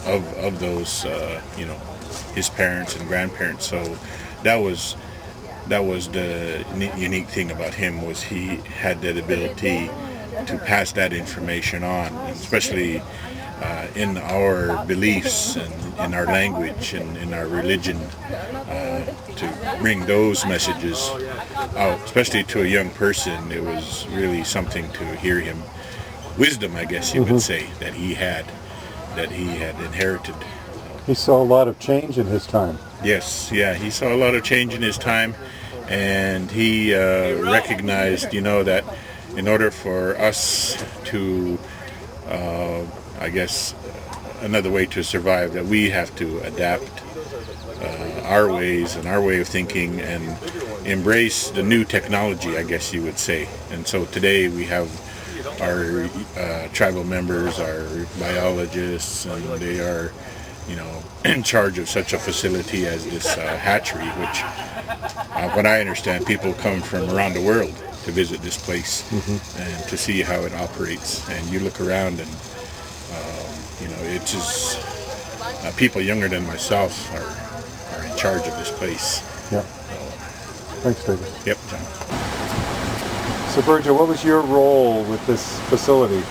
of those, his parents and grandparents. So that was the unique thing about him, was he had that ability to pass that information on, and especially in our beliefs and in our language and in our religion, to bring those messages out, especially to a young person. It was really something to hear him. Wisdom, I guess you would say, that he had inherited. He saw a lot of change in his time. Yes, yeah, he saw a lot of change in his time, and he recognized, that in order for us to, I guess, another way to survive, that we have to adapt our ways and our way of thinking and embrace the new technology, I guess you would say. And so today we have our tribal members, our biologists, and they are, in charge of such a facility as this hatchery, which, what I understand, people come from around the world to visit this place and to see how it operates. And you look around and, it's just people younger than myself are in charge of this place. Yeah. Thanks, David. Yep, John. So, Virgil, what was your role with this facility?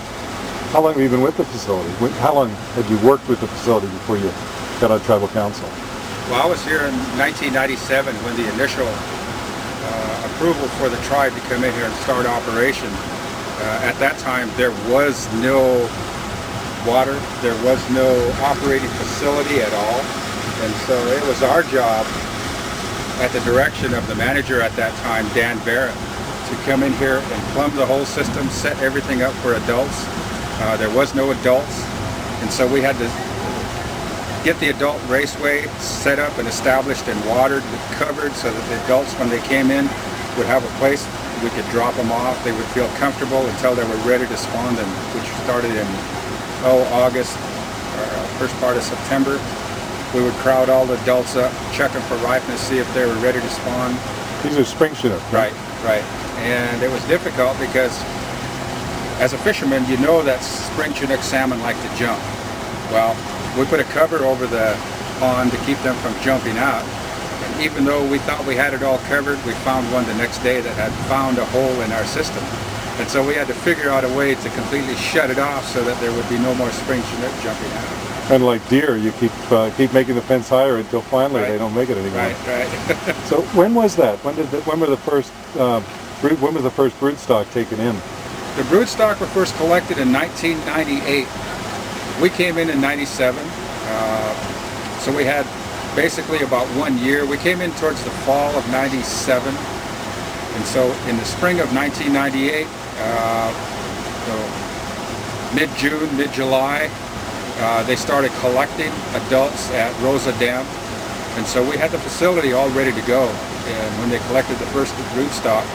How long have you been with the facility? How long had you worked with the facility before you got on tribal council? Well, I was here in 1997 when the initial approval for the tribe to come in here and start operation. At that time, there was no water, there was no operating facility at all, and so it was our job, at the direction of the manager at that time, Dan Barrett, to come in here and plumb the whole system, set everything up for adults. There was no adults, and so we had to get the adult raceway set up and established and watered, covered, so that the adults, when they came in, would have a place we could drop them off. They would feel comfortable until they were ready to spawn them, which started in August, or first part of September. We would crowd all the adults up, check them for ripeness, see if they were ready to spawn. These are spring chinook, right? Right. And it was difficult because as a fisherman, you know that spring chinook salmon like to jump. Well, we put a cover over the pond to keep them from jumping out. And even though we thought we had it all covered, we found one the next day that had found a hole in our system. And so we had to figure out a way to completely shut it off so that there would be no more spring chinook jumping out. Kind of like deer, you keep making the fence higher until finally they don't make it anymore. Right. So when was that? When was the first broodstock taken in? The broodstock were first collected in 1998. We came in 97, so we had basically about 1 year. We came in towards the fall of 97, and so in the spring of 1998, mid-June, mid-July, they started collecting adults at Rosa Dam, and so we had the facility all ready to go. And when they collected the first broodstock,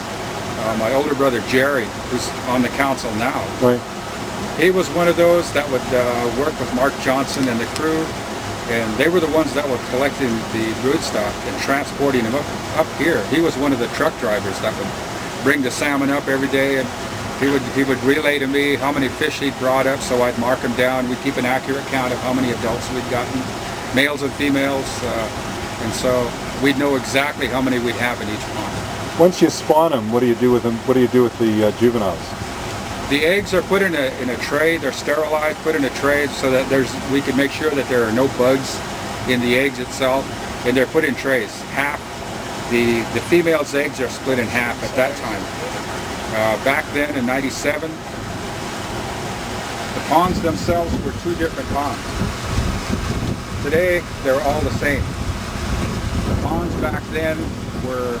my older brother Jerry, who's on the council now, right, he was one of those that would work with Mark Johnson and the crew, and they were the ones that were collecting the broodstock and transporting them up here. He was one of the truck drivers that would bring the salmon up every day, and he would relay to me how many fish he'd brought up, so I'd mark them down. We'd keep an accurate count of how many adults we'd gotten, males and females, and so we'd know exactly how many we'd have in each pond. Once you spawn them, what do you do with them? What do you do with the juveniles? The eggs are put in a tray. They're sterilized, put in a tray so that we can make sure that there are no bugs in the eggs itself, and they're put in trays. Half the female's eggs are split in half at that time. Back then in 97, the ponds themselves were two different ponds. Today they're all the same. The ponds back then were,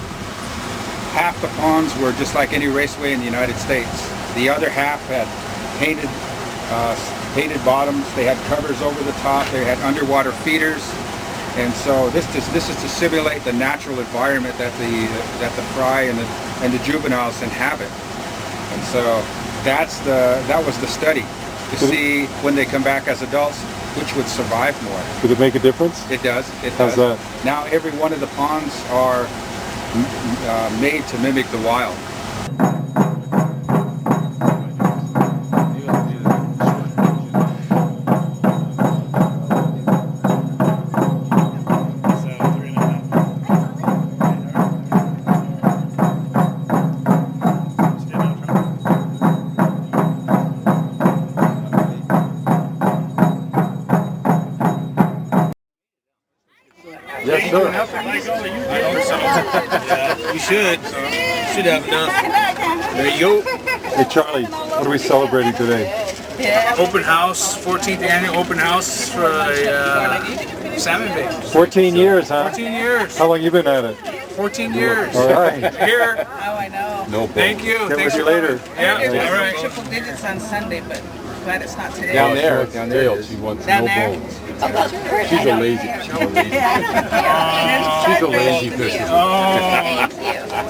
half the ponds were just like any raceway in the United States. The other half had painted bottoms. They had covers over the top. They had underwater feeders, and so this is to simulate the natural environment that the fry and the juveniles inhabit. And so that was the study to see when they come back as adults which would survive more. Did it make a difference? It does. How's that? Now every one of the ponds are made to mimic the wild. Sure. You should. Should have enough. There you go. Hey Charlie, what are we celebrating today? Open house, 14th annual open house for salmon baits. 14 years, huh? 14 years. How long you been at it? 14 years. All right. Here. Oh, I know. No problem. Thank you. Get Thanks with you for later. coming. Yeah. All right. Triple digits on Sunday, but glad it's not today. Down there she wants Down no there? bones. Oh, that's pretty. She's a lazy. She's a lazy fisherman. Oh. Thank you.